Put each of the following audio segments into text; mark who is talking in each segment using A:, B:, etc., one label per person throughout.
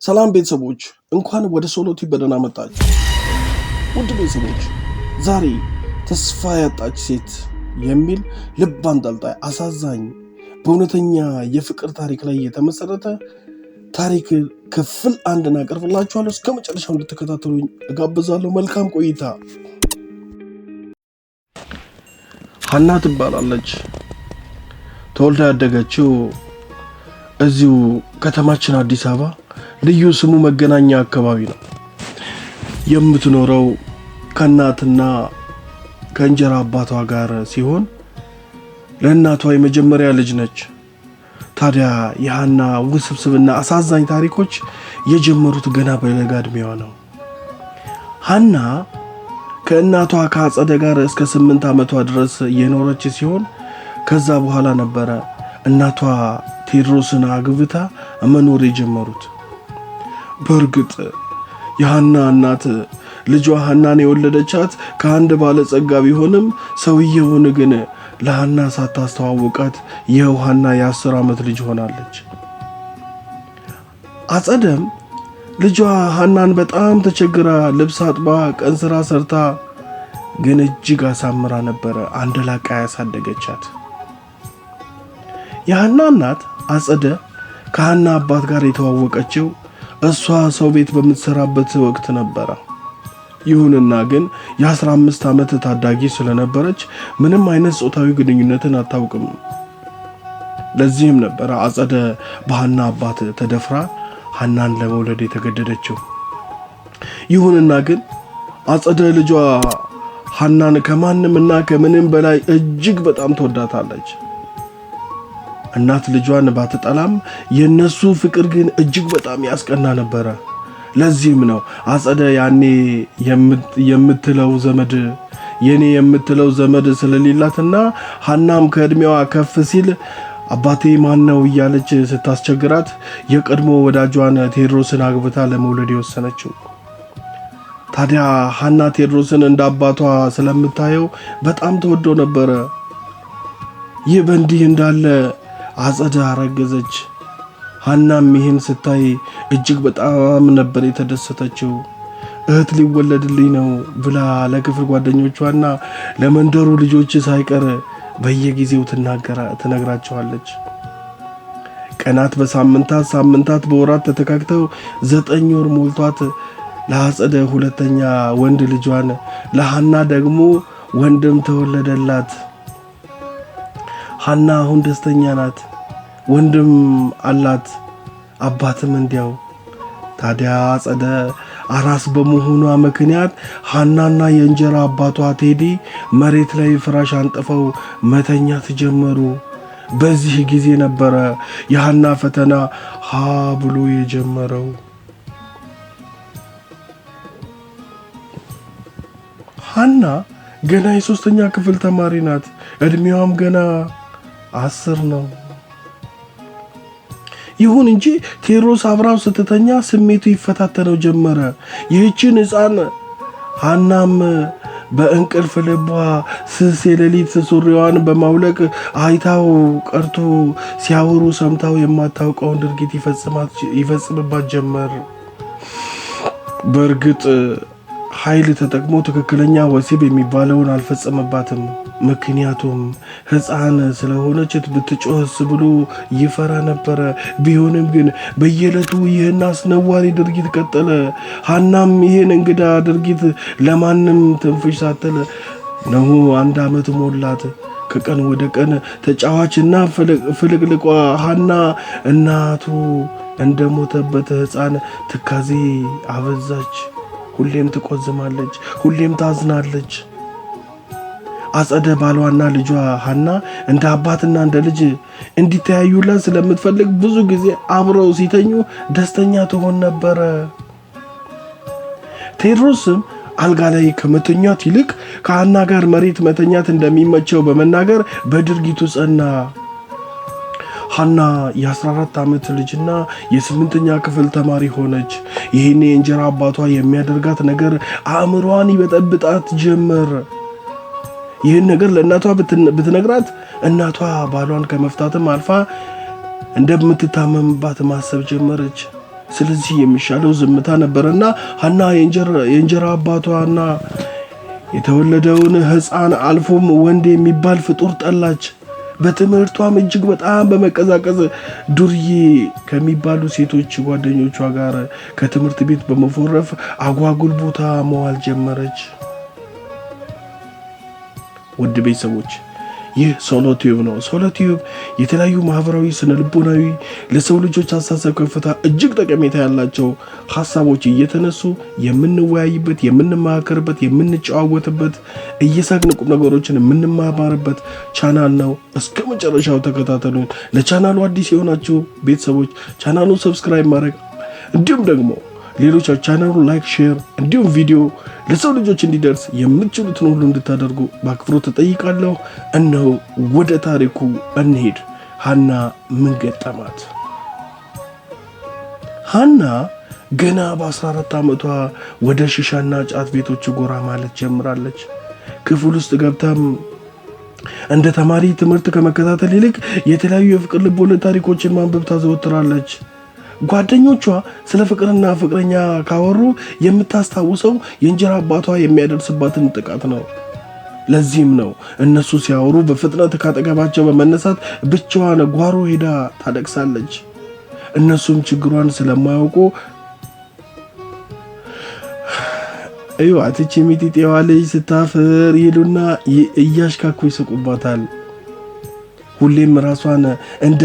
A: ሰላም ቤተሰቦች እንኳን ወደ ሶሎቲ በደህና መጣችሁ። ውድ ቤተሰቦች ዛሬ ተስፋ ያጣች ሴት የሚል ልብ አንጠልጣይ አሳዛኝ በእውነተኛ የፍቅር ታሪክ ላይ የተመሰረተ ታሪክ ክፍል አንድን አቀርብላችኋለሁ። እስከ መጨረሻው እንድትከታተሉኝ እጋብዛለሁ። መልካም ቆይታ። ሀና ትባላለች። ተወልዳ ያደገችው እዚሁ ከተማችን አዲስ አበባ ልዩ ስሙ መገናኛ አካባቢ ነው። የምትኖረው ከእናትና ከእንጀራ አባቷ ጋር ሲሆን ለእናቷ የመጀመሪያ ልጅ ነች። ታዲያ የሀና ውስብስብና አሳዛኝ ታሪኮች የጀመሩት ገና በለጋ ዕድሜዋ ነው። ሀና ከእናቷ ከአጸደ ጋር እስከ 8 ዓመቷ ድረስ የኖረች ሲሆን ከዛ በኋላ ነበረ እናቷ ቴዎድሮስን አግብታ መኖር የጀመሩት። በእርግጥ የሀና እናት ልጇ ሀናን የወለደቻት ከአንድ ባለጸጋ ቢሆንም ሰውየውን ግን ለሀና ሳታስተዋውቃት ይኸው ሀና የ10 ዓመት ልጅ ሆናለች። አጸደም ልጇ ሀናን በጣም ተቸግራ ልብስ አጥባ ቀን ስራ ሰርታ ግን እጅግ አሳምራ ነበረ አንድ ላቃ ያሳደገቻት። የሀና እናት አጸደ ከሀና አባት ጋር የተዋወቀችው እሷ ሰው ቤት በምትሰራበት ወቅት ነበረ። ይሁንና ግን የ15 ዓመት ታዳጊ ስለነበረች ምንም አይነት ጾታዊ ግንኙነትን አታውቅም። ለዚህም ነበረ አጸደ በሀና አባት ተደፍራ ሀናን ለመውለድ የተገደደችው። ይሁንና ግን አጸደ ልጇ ሀናን ከማንምና ከምንም በላይ እጅግ በጣም ትወዳታለች። እናት ልጇን ባትጠላም የነሱ ፍቅር ግን እጅግ በጣም ያስቀና ነበረ። ለዚህም ነው አጸደ ያኔ የምትለው ዘመድ ስለሌላትና ሀናም ከእድሜዋ ከፍ ሲል አባቴ ማን ነው እያለች ስታስቸግራት የቀድሞ ወዳጇን ቴዎድሮስን አግብታ ለመውለድ የወሰነችው። ታዲያ ሀና ቴዎድሮስን እንደ አባቷ ስለምታየው በጣም ተወደው ነበረ። ይህ በእንዲህ እንዳለ አጸደ አረገዘች። ሀናም ይህን ስታይ እጅግ በጣም ነበር የተደሰተችው። እህት ሊወለድልኝ ነው ብላ ለክፍል ጓደኞቿና ለመንደሩ ልጆች ሳይቀር በየጊዜው ትነግራቸዋለች። ቀናት በሳምንታት ሳምንታት በወራት ተተካክተው 9 ወር ሞልቷት ለአጸደ ሁለተኛ ወንድ ልጇን ለሀና ደግሞ ወንድም ተወለደላት። ሀና አሁን ደስተኛ ናት። ወንድም አላት፣ አባትም እንዲያው። ታዲያ አጸደ አራስ በመሆኗ ምክንያት ሀናና የእንጀራ አባቷ ቴዲ መሬት ላይ ፍራሽ አንጥፈው መተኛት ጀመሩ። በዚህ ጊዜ ነበረ የሀና ፈተና ሀ ብሎ የጀመረው። ሀና ገና የ3ኛ ክፍል ተማሪ ናት። እድሜዋም ገና 10 ነው። ይሁን እንጂ ቴዎድሮስ አብራው ስትተኛ ስሜቱ ይፈታተነው ጀመረ። ይህችን ሕፃን ሀናም በእንቅልፍ ልቧ ስስ የሌሊት ሱሪዋን በማውለቅ አይታው ቀርቶ ሲያወሩ ሰምታው የማታውቀውን ድርጊት ይፈጽምባት ጀመር። በእርግጥ ኃይል ተጠቅሞ ትክክለኛ ወሲብ የሚባለውን አልፈጸመባትም። ምክንያቱም ሕፃን ስለሆነች ብትጮህስ ብሎ ይፈራ ነበረ። ቢሆንም ግን በየዕለቱ ይህን አስነዋሪ ድርጊት ቀጠለ። ሀናም ይህን እንግዳ ድርጊት ለማንም ትንፍሽ ሳትል ነው 1 ዓመት ሞላት። ከቀን ወደ ቀን ተጫዋችና ፍልቅልቋ ሀና እናቱ እንደሞተበት ሕፃን ትካዜ አበዛች። ሁሌም ትቆዝማለች፣ ሁሌም ታዝናለች። አጸደ ባሏና ልጇ ሀና እንደ አባትና እንደ ልጅ እንዲተያዩላት ስለምትፈልግ ብዙ ጊዜ አብረው ሲተኙ ደስተኛ ትሆን ነበረ። ቴዎድሮስም አልጋ ላይ ከመተኛት ይልቅ ከሀና ጋር መሬት መተኛት እንደሚመቸው በመናገር በድርጊቱ ጸና። ሀና የ14 ዓመት ልጅና የ8ኛ ክፍል ተማሪ ሆነች። ይህን የእንጀራ አባቷ የሚያደርጋት ነገር አእምሯን ይበጠብጣት ጀመር። ይህን ነገር ለእናቷ ብትነግራት እናቷ ባሏን ከመፍታትም አልፋ እንደምትታመምባት ማሰብ ጀመረች። ስለዚህ የሚሻለው ዝምታ ነበርና ሐና የእንጀራ አባቷና የተወለደውን ሕፃን አልፎም ወንድ የሚባል ፍጡር ጠላች። በትምህርቷም እጅግ በጣም በመቀዛቀዝ ዱርዬ ከሚባሉ ሴቶች ጓደኞቿ ጋር ከትምህርት ቤት በመፎረፍ አጓጉል ቦታ መዋል ጀመረች። ውድ ቤተሰቦች ይህ ሶሎቲዩብ ነው። ሶሎቲዩብ የተለያዩ ማህበራዊ፣ ስነልቦናዊ ለሰው ልጆች አስተሳሰብ ከፍታ እጅግ ጠቀሜታ ያላቸው ሐሳቦች እየተነሱ የምንወያይበት፣ የምንማከርበት፣ የምንጨዋወትበት እየሳቅን ቁም ነገሮችን የምንማማርበት ቻናል ነው። እስከ መጨረሻው ተከታተሉን። ለቻናሉ አዲስ የሆናችሁ ቤተሰቦች ቻናሉን ሰብስክራይብ ማድረግ እንዲሁም ደግሞ ሌሎች ቻናሉ ላይክ፣ ሼር እንዲሁም ቪዲዮ ለሰው ልጆች እንዲደርስ የምትችሉትን ሁሉ እንድታደርጉ በአክብሮት ተጠይቃለሁ። እነሆ ወደ ታሪኩ እንሄድ። ሐና ምን ገጠማት? ሐና ገና በ14 ዓመቷ ወደ ሽሻና ጫት ቤቶች ጎራ ማለት ጀምራለች። ክፍል ውስጥ ገብታም እንደ ተማሪ ትምህርት ከመከታተል ይልቅ የተለያዩ የፍቅር ልቦለድ ታሪኮችን ማንበብ ታዘወትራለች። ጓደኞቿ ስለ ፍቅርና ፍቅረኛ ካወሩ የምታስታውሰው የእንጀራ አባቷ የሚያደርስባትን ጥቃት ነው። ለዚህም ነው እነሱ ሲያወሩ በፍጥነት ካጠገባቸው በመነሳት ብቻዋን ጓሮ ሄዳ ታለቅሳለች። እነሱም ችግሯን ስለማያውቁ አትቺ ሚጢጤዋ ልጅ ስታፍር ይሉና እያሽካኩ ይስቁባታል። ሁሌም ራሷን እንደ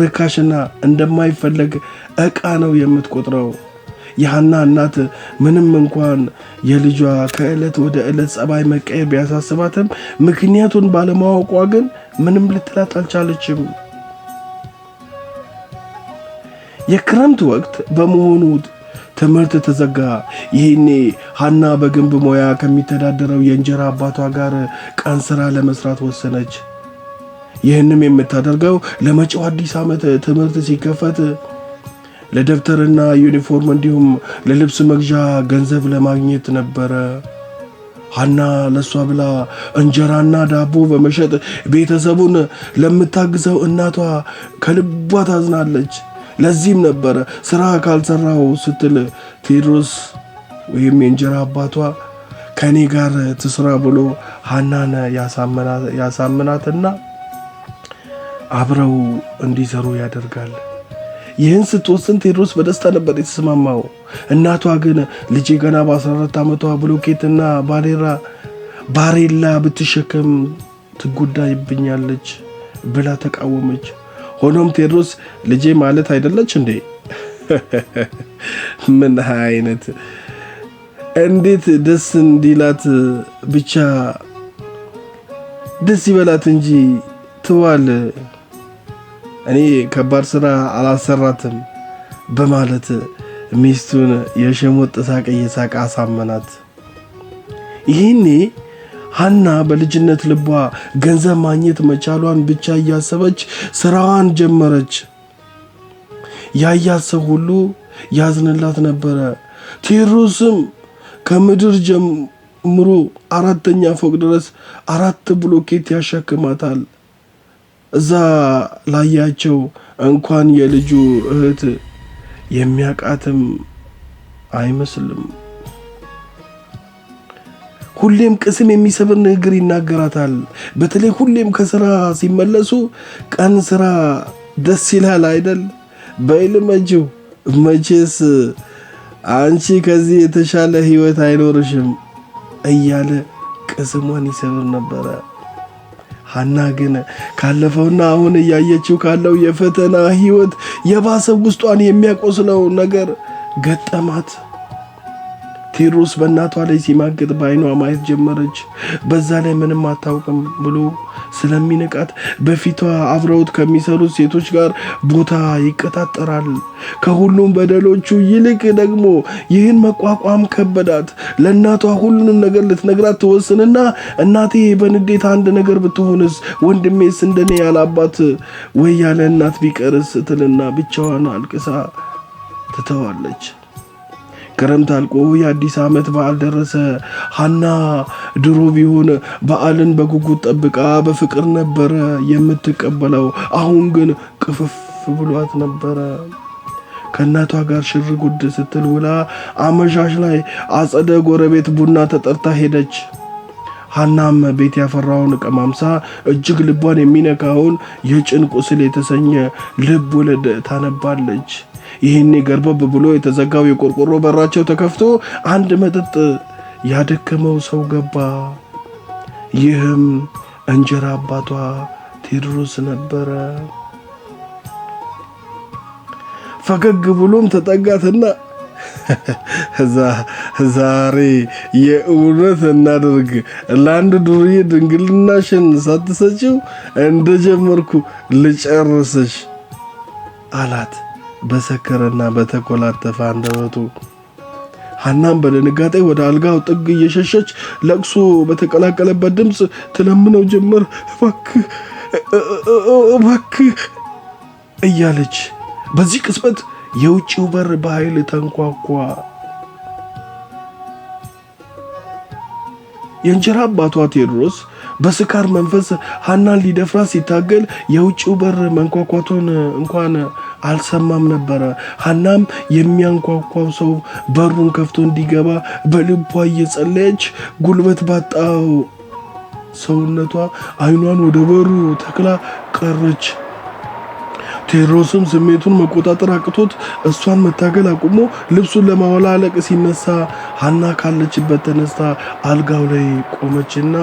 A: ርካሽና እንደማይፈለግ ዕቃ ነው የምትቆጥረው። የሐና እናት ምንም እንኳን የልጇ ከዕለት ወደ ዕለት ጸባይ መቀየር ቢያሳስባትም ምክንያቱን ባለማወቋ ግን ምንም ልትላት አልቻለችም። የክረምት ወቅት በመሆኑ ትምህርት ተዘጋ። ይህኔ ሐና በግንብ ሙያ ከሚተዳደረው የእንጀራ አባቷ ጋር ቀን ስራ ለመስራት ወሰነች። ይህንም የምታደርገው ለመጪው አዲስ ዓመት ትምህርት ሲከፈት ለደብተርና ዩኒፎርም እንዲሁም ለልብስ መግዣ ገንዘብ ለማግኘት ነበረ። ሐና ለሷ ብላ እንጀራና ዳቦ በመሸጥ ቤተሰቡን ለምታግዘው እናቷ ከልቧ ታዝናለች። ለዚህም ነበረ ስራ ካልሰራው ስትል ቴዎድሮስ ወይም የእንጀራ አባቷ ከኔ ጋር ትስራ ብሎ ሐናን ያሳምናትና አብረው እንዲሰሩ ያደርጋል። ይህን ስትወስን ቴዎድሮስ በደስታ ነበር የተስማማው። እናቷ ግን ልጄ ገና በ14 ዓመቷ ብሎኬትና ባሬላ ብትሸከም ትጎዳይብኛለች ብላ ተቃወመች። ሆኖም ቴዎድሮስ ልጄ ማለት አይደለች እንዴ? ምን አይነት እንዴት ደስ እንዲላት ብቻ ደስ ይበላት እንጂ ትዋል፣ እኔ ከባድ ስራ አላሰራትም በማለት ሚስቱን የሸሞጥ ሳቅ እየሳቀ አሳመናት። ይህኔ ሐና በልጅነት ልቧ ገንዘብ ማግኘት መቻሏን ብቻ እያሰበች ስራዋን ጀመረች። ያያት ሰው ሁሉ ያዝንላት ነበረ። ቴዎድሮስም ከምድር ጀምሮ 4ኛ ፎቅ ድረስ 4 ብሎኬት ያሸክማታል። እዛ ላያቸው እንኳን የልጁ እህት የሚያቃትም አይመስልም። ሁሌም ቅስም የሚሰብር ንግግር ይናገራታል። በተለይ ሁሌም ከስራ ሲመለሱ ቀን ስራ ደስ ይላል አይደል? በይልመጂው መቼስ አንቺ ከዚህ የተሻለ ህይወት አይኖርሽም እያለ ቅስሟን ይሰብር ነበረ። ሐና ግን ካለፈውና አሁን እያየችው ካለው የፈተና ህይወት የባሰ ውስጧን የሚያቆስለው ነገር ገጠማት። ቴዎድሮስ በእናቷ ላይ ሲማግጥ በዓይኗ ማየት ጀመረች። በዛ ላይ ምንም አታውቅም ብሎ ስለሚንቃት በፊቷ አብረውት ከሚሰሩት ሴቶች ጋር ቦታ ይቀጣጠራል። ከሁሉም በደሎቹ ይልቅ ደግሞ ይህን መቋቋም ከበዳት። ለእናቷ ሁሉንም ነገር ልትነግራት ትወስንና እናቴ በንዴት አንድ ነገር ብትሆንስ፣ ወንድሜስ እንደኔ ያለ አባት ወይ ያለ እናት ቢቀርስ ትልና ብቻዋን አልቅሳ ትተዋለች። ክረምት አልቆ የአዲስ ዓመት በዓል ደረሰ። ሐና ድሮ ቢሆን በዓልን በጉጉት ጠብቃ በፍቅር ነበረ የምትቀበለው። አሁን ግን ቅፍፍ ብሏት ነበረ። ከእናቷ ጋር ሽር ጉድ ስትል ውላ አመሻሽ ላይ አጸደ ጎረቤት ቡና ተጠርታ ሄደች። ሐናም ቤት ያፈራውን ቀማምሳ እጅግ ልቧን የሚነካውን የጭን ቁስል የተሰኘ ልብ ወለድ ታነባለች። ይህኔ ገርበብ ብሎ የተዘጋው የቆርቆሮ በራቸው ተከፍቶ አንድ መጠጥ ያደከመው ሰው ገባ። ይህም እንጀራ አባቷ ቴዎድሮስ ነበረ። ፈገግ ብሎም ተጠጋትና ዛሬ የእውነት እናድርግ፣ ለአንድ ዱርዬ ድንግልናሽን ሳትሰጪው እንደጀመርኩ ልጨርስሽ አላት በሰከረና በተኮላተፈ አንደበቱ። ሐናም በድንጋጤ ወደ አልጋው ጥግ እየሸሸች ለቅሶ በተቀላቀለበት ድምፅ ትለምነው ጀመር። እባክህ እያለች። በዚህ ቅጽበት የውጭው በር በኃይል ተንኳኳ። የእንጀራ አባቷ ቴዎድሮስ በስካር መንፈስ ሐናን ሊደፍራ ሲታገል የውጭው በር መንኳኳቱን እንኳን አልሰማም ነበረ። ሐናም የሚያንኳኳው ሰው በሩን ከፍቶ እንዲገባ በልቧ እየጸለየች ጉልበት ባጣው ሰውነቷ አይኗን ወደ በሩ ተክላ ቀረች። ቴዎድሮስም ስሜቱን መቆጣጠር አቅቶት እሷን መታገል አቁሞ ልብሱን ለማወላለቅ ሲነሳ ሐና ካለችበት ተነስታ አልጋው ላይ ቆመችና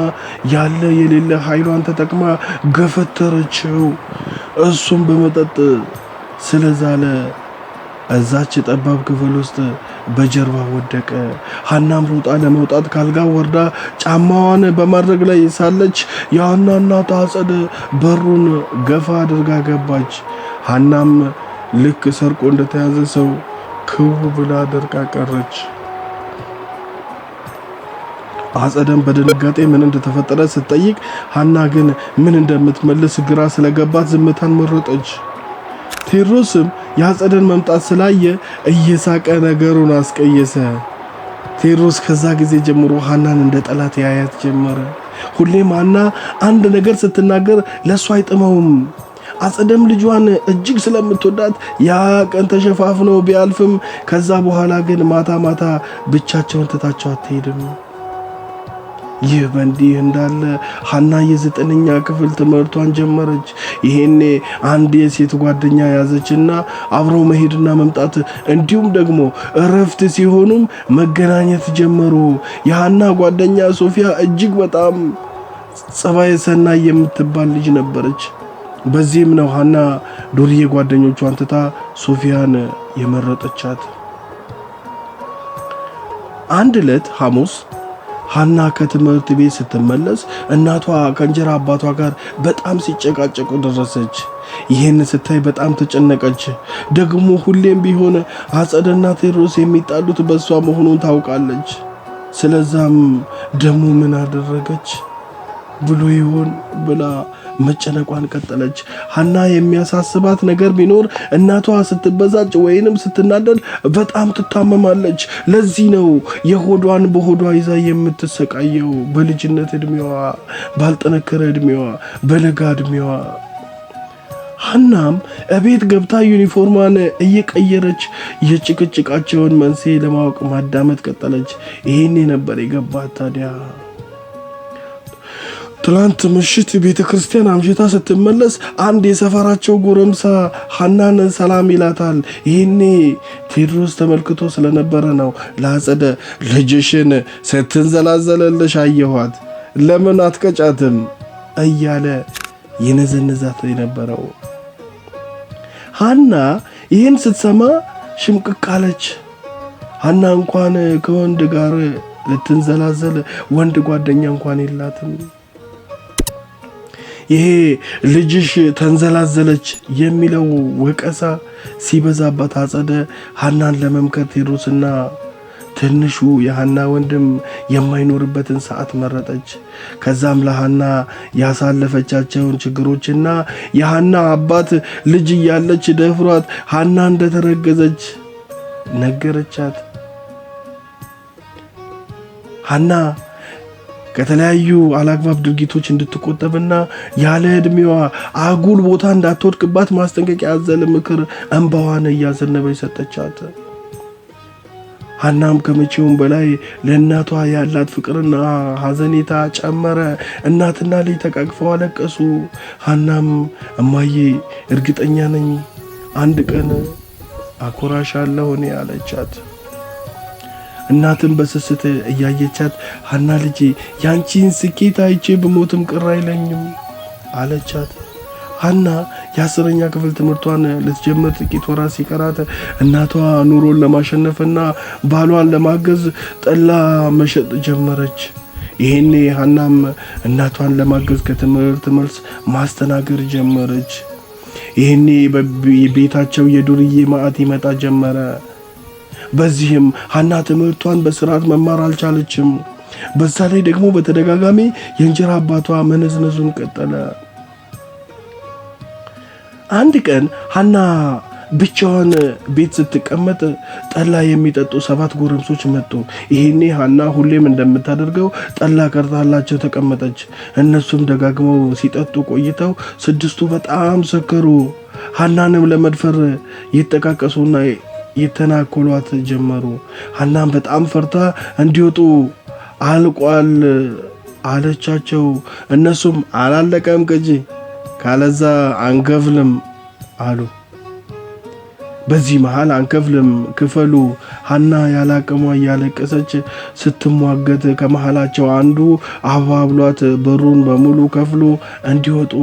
A: ያለ የሌለ ኃይሏን ተጠቅማ ገፈተረችው። እሱም በመጠጥ ስለዛለ እዛች ጠባብ ክፍል ውስጥ በጀርባ ወደቀ። ሐናም ሮጣ ለመውጣት ካልጋው ወርዳ ጫማዋን በማድረግ ላይ ሳለች የሐና እናት አጸደ በሩን ገፋ አድርጋ ገባች። ሐናም ልክ ሰርቆ እንደተያዘ ሰው ክው ብላ ደርቃ ቀረች። አጸደም በድንጋጤ ምን እንደተፈጠረ ስትጠይቅ ሐና ግን ምን እንደምትመልስ ግራ ስለገባት ዝምታን መረጠች። ቴዎድሮስም የአጸደን መምጣት ስላየ እየሳቀ ነገሩን አስቀየሰ። ቴዎድሮስ ከዛ ጊዜ ጀምሮ ሐናን እንደ ጠላት ያያት ጀመረ። ሁሌም ሐና አንድ ነገር ስትናገር ለእሱ አይጥመውም። አጸደም ልጇን እጅግ ስለምትወዳት ያ ቀን ተሸፋፍኖ ቢያልፍም ከዛ በኋላ ግን ማታ ማታ ብቻቸውን ትታቸው አትሄድም። ይህ በእንዲህ እንዳለ ሐና የ9ኛ ክፍል ትምህርቷን ጀመረች። ይሄኔ አንድ የሴት ጓደኛ ያዘችና አብረው መሄድና መምጣት እንዲሁም ደግሞ እረፍት ሲሆኑም መገናኘት ጀመሩ። የሐና ጓደኛ ሶፊያ እጅግ በጣም ጸባይ ሰናይ የምትባል ልጅ ነበረች። በዚህም ነው ሐና ዱርዬ ጓደኞቿን ትታ ሶፊያን የመረጠቻት። አንድ ዕለት ሐሙስ ሐና ከትምህርት ቤት ስትመለስ እናቷ ከእንጀራ አባቷ ጋር በጣም ሲጨቃጨቁ ደረሰች። ይህን ስታይ በጣም ተጨነቀች። ደግሞ ሁሌም ቢሆን አጸደና ቴዎድሮስ የሚጣሉት በሷ መሆኑን ታውቃለች። ስለዛም ደግሞ ምን አደረገች ብሎ ይሆን ብላ መጨነቋን ቀጠለች። ሐና የሚያሳስባት ነገር ቢኖር እናቷ ስትበሳጭ ወይንም ስትናደድ በጣም ትታመማለች። ለዚህ ነው የሆዷን በሆዷ ይዛ የምትሰቃየው። በልጅነት እድሜዋ፣ ባልጠነከረ እድሜዋ፣ በለጋ እድሜዋ። ሐናም እቤት ገብታ ዩኒፎርሟን እየቀየረች የጭቅጭቃቸውን መንስኤ ለማወቅ ማዳመጥ ቀጠለች። ይሄኔ ነበር የገባት ታዲያ ትላንት ምሽት ቤተ ክርስቲያን አምሽታ ስትመለስ አንድ የሰፈራቸው ጎረምሳ ሐናን ሰላም ይላታል። ይህኔ ቴዎድሮስ ተመልክቶ ስለነበረ ነው ለአጸደ ልጅሽን ስትንዘላዘለልሽ አየኋት፣ ለምን አትቀጫትም እያለ ይነዘንዛት የነበረው። ሐና ይህን ስትሰማ ሽምቅቅ አለች። ሐና እንኳን ከወንድ ጋር ልትንዘላዘል ወንድ ጓደኛ እንኳን የላትም። ይሄ ልጅሽ ተንዘላዘለች የሚለው ወቀሳ ሲበዛባት አጸደ ሐናን ለመምከር ቴዎድሮስና ትንሹ የሐና ወንድም የማይኖርበትን ሰዓት መረጠች። ከዛም ለሐና ያሳለፈቻቸውን ችግሮችና የሐና አባት ልጅ እያለች ደፍሯት ሐና እንደተረገዘች ነገረቻት። ሐና ከተለያዩ አላግባብ ድርጊቶች እንድትቆጠብና ያለ ዕድሜዋ አጉል ቦታ እንዳትወድቅባት ማስጠንቀቂያ ያዘለ ምክር እንባዋን እያዘነበች ሰጠቻት። ሐናም ከመቼውም በላይ ለእናቷ ያላት ፍቅርና ሐዘኔታ ጨመረ። እናትና ልጅ ተቃቅፈው አለቀሱ። ሐናም እማዬ እርግጠኛ ነኝ አንድ ቀን አኮራሻለሁ እኔ አለቻት። እናትም በስስት እያየቻት ሐና ልጄ ያንቺን ስኬት አይቼ ብሞትም ቅር አይለኝም አለቻት። ሐና የ10ኛ ክፍል ትምህርቷን ልትጀምር ጥቂት ወራት ሲቀራት እናቷ ኑሮን ለማሸነፍና ባሏን ለማገዝ ጠላ መሸጥ ጀመረች። ይሄኔ ሐናም እናቷን ለማገዝ ከትምህርት መልስ ማስተናገድ ጀመረች። ይሄኔ በቤታቸው የዱርዬ ማዕት ይመጣ ጀመረ። በዚህም ሐና ትምህርቷን በስርዓት መማር አልቻለችም። በዛ ላይ ደግሞ በተደጋጋሚ የእንጀራ አባቷ መነዝነዙን ቀጠለ። አንድ ቀን ሐና ብቻዋን ቤት ስትቀመጥ ጠላ የሚጠጡ 7 ጎረምሶች መጡ። ይሄኔ ሐና ሁሌም እንደምታደርገው ጠላ ቀርታላቸው ተቀመጠች። እነሱም ደጋግመው ሲጠጡ ቆይተው 6ቱ በጣም ሰከሩ። ሐናንም ለመድፈር ይጠቃቀሱና የተናኮሏት ጀመሩ። ሐናም በጣም ፈርታ እንዲወጡ አልቋል አለቻቸው። እነሱም አላለቀም ቅጂ ካለዛ አንከፍልም አሉ። በዚህ መሃል አንከፍልም ክፈሉ። ሐና ያላቀሟ እያለቀሰች ስትሟገት ከመሃላቸው አንዱ አባብሏት በሩን በሙሉ ከፍሎ እንዲወጡ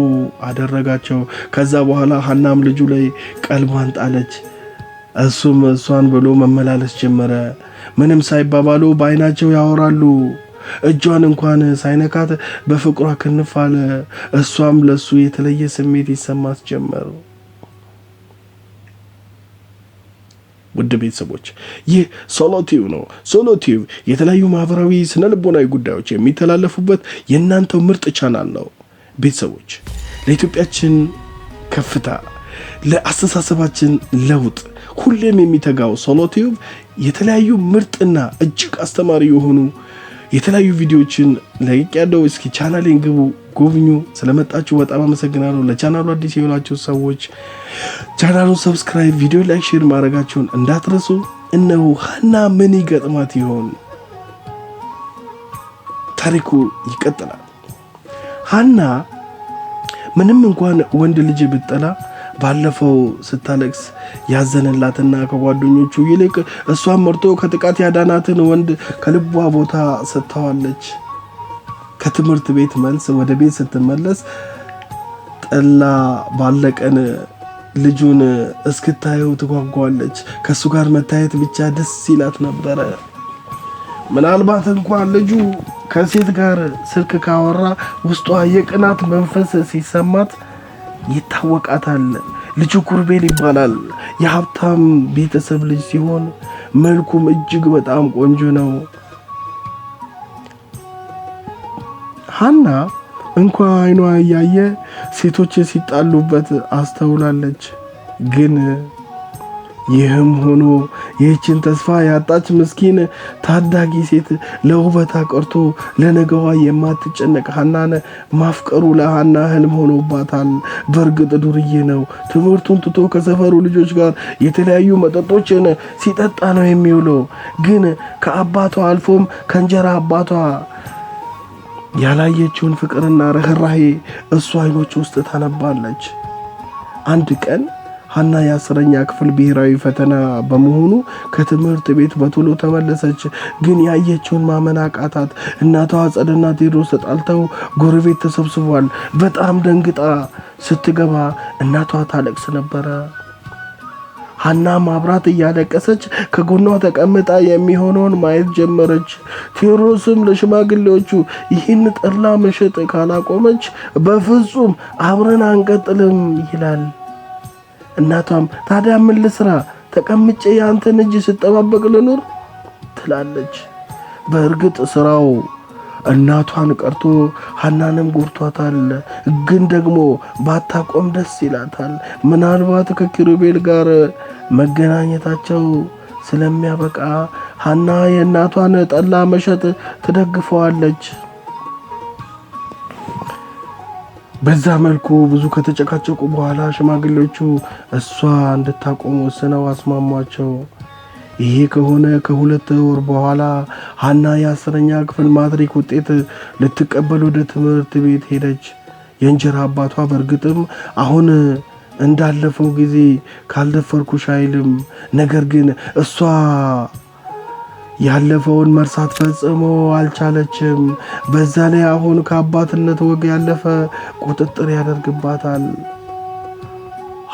A: አደረጋቸው። ከዛ በኋላ ሐናም ልጁ ላይ ቀልቧን ጣለች። እሱም እሷን ብሎ መመላለስ ጀመረ። ምንም ሳይባባሉ በአይናቸው ያወራሉ። እጇን እንኳን ሳይነካት በፍቅሯ ክንፍ አለ። እሷም ለሱ የተለየ ስሜት ይሰማት ጀመር። ውድ ቤተሰቦች ይህ ሶሎ ቲዩብ ነው። ሶሎ ቲዩብ የተለያዩ ማህበራዊ ስነ ልቦናዊ ጉዳዮች የሚተላለፉበት የእናንተው ምርጥ ቻናል ነው። ቤተሰቦች ለኢትዮጵያችን ከፍታ፣ ለአስተሳሰባችን ለውጥ ሁሌም የሚተጋው ሶሎ ቲዩብ የተለያዩ ምርጥና እጅግ አስተማሪ የሆኑ የተለያዩ ቪዲዮዎችን ለቅቅ ያለው። እስኪ ቻናሌን ግቡ፣ ጎብኙ። ስለመጣችሁ በጣም አመሰግናለሁ። ለቻናሉ አዲስ የሆናችሁ ሰዎች ቻናሉን ሰብስክራይብ፣ ቪዲዮ ላይክ፣ ሼር ማድረጋችሁን እንዳትረሱ። እነሆ ሐና ምን ይገጥማት ይሆን? ታሪኩ ይቀጥላል። ሐና ምንም እንኳን ወንድ ልጅ ብትጠላ ባለፈው ስታለቅስ ያዘነላትና ከጓደኞቹ ይልቅ እሷን መርጦ ከጥቃት ያዳናትን ወንድ ከልቧ ቦታ ሰጥተዋለች። ከትምህርት ቤት መልስ ወደ ቤት ስትመለስ ጠላ ባለቀን ልጁን እስክታየው ትጓጓለች። ከሱ ጋር መታየት ብቻ ደስ ይላት ነበረ። ምናልባት እንኳን ልጁ ከሴት ጋር ስልክ ካወራ ውስጧ የቅናት መንፈስ ሲሰማት ይታወቃታል። ልጁ ኩርቤል ይባላል። የሀብታም ቤተሰብ ልጅ ሲሆን መልኩም እጅግ በጣም ቆንጆ ነው። ሐና እንኳን አይኗ እያየ ሴቶች ሲጣሉበት አስተውላለች። ግን ይህም ሆኖ ይህችን ተስፋ ያጣች ምስኪን ታዳጊ ሴት ለውበታ ቀርቶ ለነገዋ የማትጨነቅ ሐናን ማፍቀሩ ለሐና ህልም ሆኖባታል። በእርግጥ ዱርዬ ነው። ትምህርቱን ትቶ ከሰፈሩ ልጆች ጋር የተለያዩ መጠጦችን ሲጠጣ ነው የሚውለው። ግን ከአባቷ አልፎም ከእንጀራ አባቷ ያላየችውን ፍቅርና ርህራሄ እሷ አይኖች ውስጥ ታነባለች። አንድ ቀን ሐና የ10ኛ ክፍል ብሔራዊ ፈተና በመሆኑ ከትምህርት ቤት በቶሎ ተመለሰች። ግን ያየችውን ማመን አቃታት። እናቷ አጸደና ቴዎድሮስ ተጣልተው ጎረቤት ተሰብስቧል። በጣም ደንግጣ ስትገባ እናቷ ታለቅስ ነበረ። ሐና ማብራት እያለቀሰች ከጎኗ ተቀምጣ የሚሆነውን ማየት ጀመረች። ቴዎድሮስም ለሽማግሌዎቹ ይህን ጠላ መሸጥ ካላቆመች በፍጹም አብረን አንቀጥልም ይላል። እናቷም ታዲያ ምን ልስራ? ተቀምጬ ያንተን እጅ ስጠባበቅ ልኑር ትላለች። በእርግጥ ስራው እናቷን ቀርቶ ሐናንም ጎርቷታል። ግን ደግሞ ባታቆም ደስ ይላታል። ምናልባት ከኪሩቤል ጋር መገናኘታቸው ስለሚያበቃ ሐና የእናቷን ጠላ መሸጥ ትደግፈዋለች። በዛ መልኩ ብዙ ከተጨቃጨቁ በኋላ ሽማግሌዎቹ እሷ እንድታቆም ወስነው አስማሟቸው። ይሄ ከሆነ ከ2 ወር በኋላ ሀና የ10ኛ ክፍል ማትሪክ ውጤት ልትቀበል ወደ ትምህርት ቤት ሄደች። የእንጀራ አባቷ በእርግጥም አሁን እንዳለፈው ጊዜ ካልደፈርኩሽ አይልም። ነገር ግን እሷ ያለፈውን መርሳት ፈጽሞ አልቻለችም። በዛ ላይ አሁን ከአባትነት ወግ ያለፈ ቁጥጥር ያደርግባታል።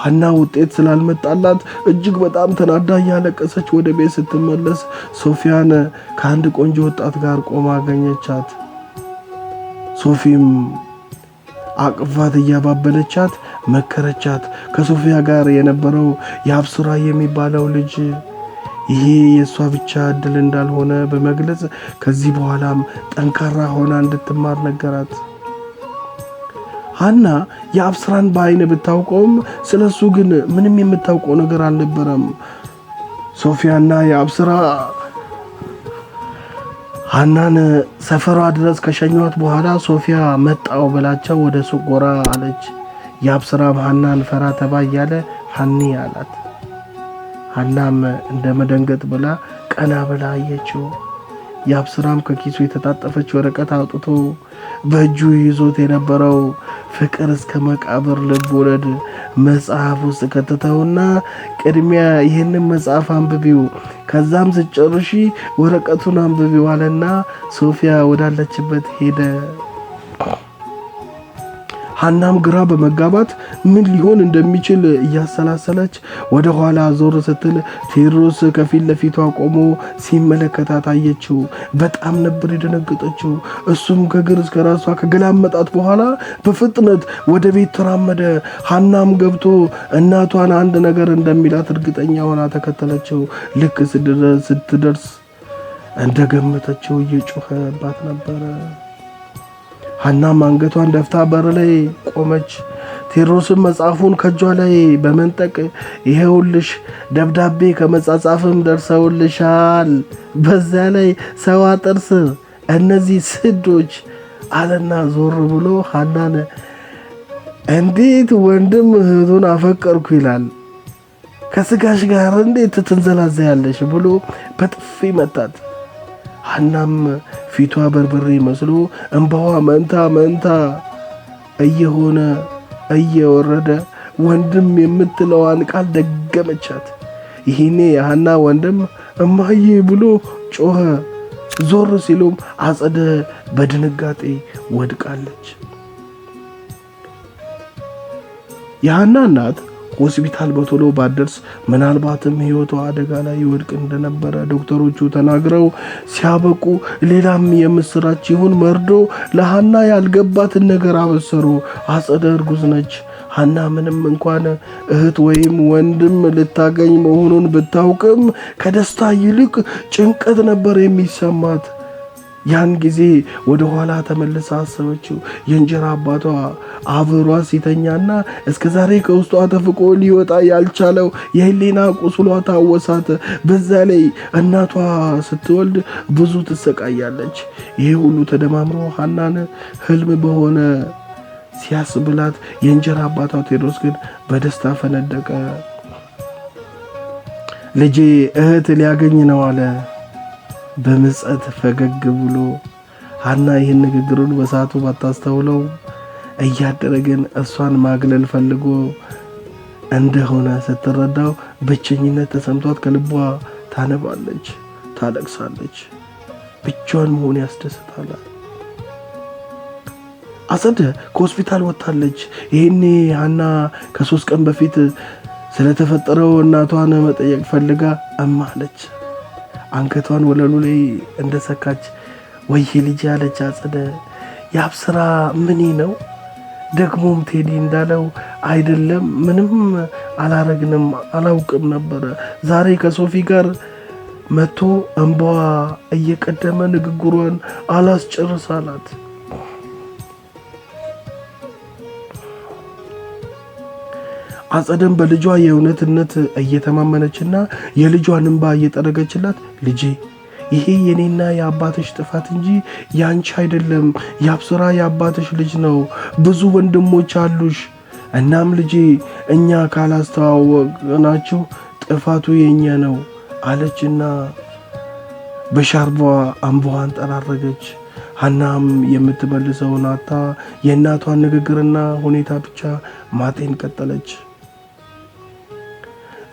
A: ሀና ውጤት ስላልመጣላት እጅግ በጣም ተናዳ እያለቀሰች ወደ ቤት ስትመለስ ሶፊያን ከአንድ ቆንጆ ወጣት ጋር ቆማ አገኘቻት። ሶፊም አቅፋት እያባበለቻት መከረቻት። ከሶፊያ ጋር የነበረው የአብስራ የሚባለው ልጅ ይሄ የእሷ ብቻ እድል እንዳልሆነ በመግለጽ ከዚህ በኋላም ጠንካራ ሆና እንድትማር ነገራት። ሀና የአብስራን በአይን ብታውቀውም ስለሱ ግን ምንም የምታውቀው ነገር አልነበረም። ሶፊያና የአብስራ ሀናን ሰፈሯ ድረስ ከሸኟት በኋላ ሶፊያ መጣው ብላቸው ወደ ሱቅ ጎራ አለች። የአብስራም ሀናን ፈራ ተባ እያለ ሀኒ አላት። ሀናም እንደ መደንገጥ ብላ ቀና ብላ አየችው። የአብስራም ከኪሱ የተጣጠፈች ወረቀት አውጥቶ በእጁ ይዞት የነበረው ፍቅር እስከ መቃብር ልብ ወለድ መጽሐፍ ውስጥ ከተተውና ቅድሚያ ይህንን መጽሐፍ አንብቢው፣ ከዛም ስጨርሺ ወረቀቱን አንብቢው አለና ሶፊያ ወዳለችበት ሄደ። ሀናም ግራ በመጋባት ምን ሊሆን እንደሚችል እያሰላሰለች ወደ ኋላ ዞር ስትል ቴዎድሮስ ከፊት ለፊቷ ቆሞ ሲመለከታት አየችው። በጣም ነበር የደነገጠችው። እሱም ከግር እስከ ራሷ ከገላመጣት በኋላ በፍጥነት ወደ ቤት ተራመደ። ሀናም ገብቶ እናቷን አንድ ነገር እንደሚላት እርግጠኛ ሆና ተከተለችው። ልክ ስትደርስ እንደገመተችው እየጮኸባት ነበረ። ሀናም አንገቷን ደፍታ በር ላይ ቆመች። ቴዎድሮስም መጽሐፉን ከእጇ ላይ በመንጠቅ ይሄውልሽ ደብዳቤ ከመጻጻፍም ደርሰውልሻል፣ በዛ ላይ ሰው ጥርስ እነዚህ ስዶች አለና ዞር ብሎ ሀናን እንዴት ወንድም እህቱን አፈቀርኩ ይላል፣ ከስጋሽ ጋር እንዴት ትንዘላዘያለሽ ብሎ በጥፊ መታት። ሀናም ፊቷ በርበሬ መስሎ እንባዋ መንታ እየሆነ እየወረደ ወንድም የምትለዋን ቃል ደገመቻት። ይሄኔ የሀና ወንድም እማዬ ብሎ ጮኸ። ዞር ሲሉም አጸደ በድንጋጤ ወድቃለች። የሀና እናት ሆስፒታል በቶሎ ባደርስ ምናልባትም ህይወቷ አደጋ ላይ ይወድቅ እንደነበረ ዶክተሮቹ ተናግረው ሲያበቁ ሌላም የምስራች ይሁን መርዶ ለሀና ያልገባትን ነገር አበሰሩ። አጸደ እርጉዝ ነች። ሀና ምንም እንኳን እህት ወይም ወንድም ልታገኝ መሆኑን ብታውቅም ከደስታ ይልቅ ጭንቀት ነበር የሚሰማት። ያን ጊዜ ወደ ኋላ ተመልሳ አሰበችው። የእንጀራ አባቷ አብሯ ሲተኛና እስከዛሬ ከውስጧ ተፍቆ ሊወጣ ያልቻለው የህሊና ቁስሏ ታወሳት። በዛ ላይ እናቷ ስትወልድ ብዙ ትሰቃያለች። ይሄ ሁሉ ተደማምሮ ሀናን ህልም በሆነ ሲያስብላት፣ የእንጀራ አባቷ ቴዎድሮስ ግን በደስታ ፈነደቀ። ልጄ እህት ሊያገኝ ነው አለ በምጸት ፈገግ ብሎ። ሀና ይህን ንግግሩን በሰዓቱ ባታስተውለው እያደረ ግን እሷን ማግለል ፈልጎ እንደሆነ ስትረዳው ብቸኝነት ተሰምቷት ከልቧ ታነባለች፣ ታለቅሳለች። ብቻዋን መሆን ያስደስታል። አጸደ ከሆስፒታል ወጥታለች። ይሄኔ ሀና ከ3 ቀን በፊት ስለተፈጠረው እናቷን መጠየቅ ፈልጋ እማለች። አንገቷን ወለሉ ላይ እንደሰካች ወይዬ ልጅ ያለች አጸደ የአብስራ ምን ነው ደግሞም ቴዲ እንዳለው አይደለም፣ ምንም አላረግንም፣ አላውቅም ነበረ። ዛሬ ከሶፊ ጋር መጥቶ እንባዋ እየቀደመ ንግግሯን አላስጨርሳላት። አጸደም በልጇ የእውነትነት እየተማመነችና የልጇን እንባ እየጠረገችላት ልጄ ይሄ የኔና የአባትሽ ጥፋት እንጂ ያንቺ አይደለም። ያብስራ የአባትሽ ልጅ ነው። ብዙ ወንድሞች አሉሽ። እናም ልጄ እኛ ካላስተዋወቅናችሁ ጥፋቱ የኛ ነው አለችና በሻርቧ አንቧን ጠራረገች። ሐናም የምትመልሰውን አጣ የእናቷን ንግግርና ሁኔታ ብቻ ማጤን ቀጠለች።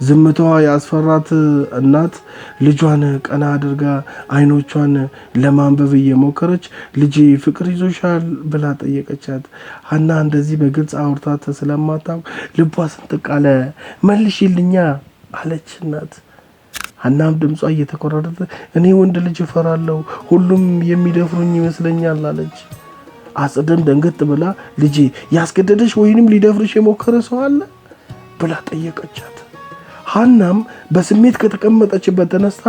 A: ዝምታዋ ያስፈራት እናት ልጇን ቀና አድርጋ አይኖቿን ለማንበብ እየሞከረች ልጄ ፍቅር ይዞሻል ብላ ጠየቀቻት። ሐና እንደዚህ በግልጽ አውርታት ስለማታውቅ ልቧ ስንጥቅ አለ። መልሽልኛ አለች እናት። ሐናም ድምጿ እየተቆራረጠ እኔ ወንድ ልጅ እፈራለሁ፣ ሁሉም የሚደፍሩኝ ይመስለኛል አለች። አጽደም ደንገጥ ብላ ልጄ ያስገደደሽ ወይንም ሊደፍርሽ የሞከረ ሰው አለ ብላ ጠየቀቻት። ሐናም በስሜት ከተቀመጠችበት ተነስታ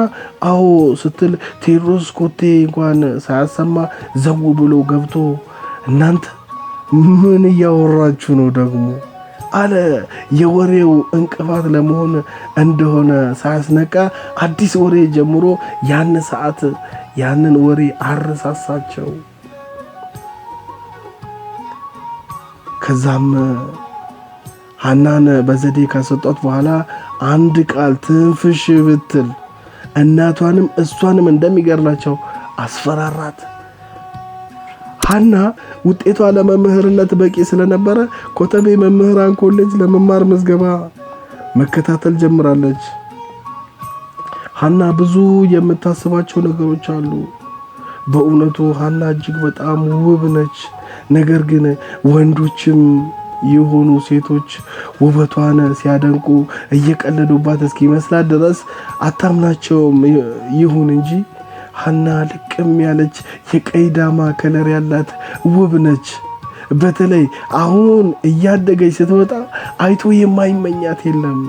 A: አዎ ስትል ቴዎድሮስ ኮቴ እንኳን ሳያሰማ ዘው ብሎ ገብቶ እናንተ ምን እያወራችሁ ነው ደግሞ አለ። የወሬው እንቅፋት ለመሆን እንደሆነ ሳያስነቃ አዲስ ወሬ ጀምሮ ያን ሰዓት ያንን ወሬ አረሳሳቸው። ከዛም ሐናን በዘዴ ካሰጧት በኋላ አንድ ቃል ትንፍሽ ብትል እናቷንም እሷንም እንደሚገርላቸው አስፈራራት። ሐና ውጤቷ ለመምህርነት በቂ ስለነበረ ኮተቤ መምህራን ኮሌጅ ለመማር ምዝገባ መከታተል ጀምራለች። ሐና ብዙ የምታስባቸው ነገሮች አሉ። በእውነቱ ሐና እጅግ በጣም ውብ ነች። ነገር ግን ወንዶችም የሆኑ ሴቶች ውበቷን ሲያደንቁ እየቀለዱባት እስኪመስላት ድረስ አታምናቸውም። ይሁን እንጂ ሐና ልቅም ያለች የቀይ ዳማ ከለር ያላት ውብ ነች። በተለይ አሁን እያደገች ስትመጣ አይቶ የማይመኛት የለም።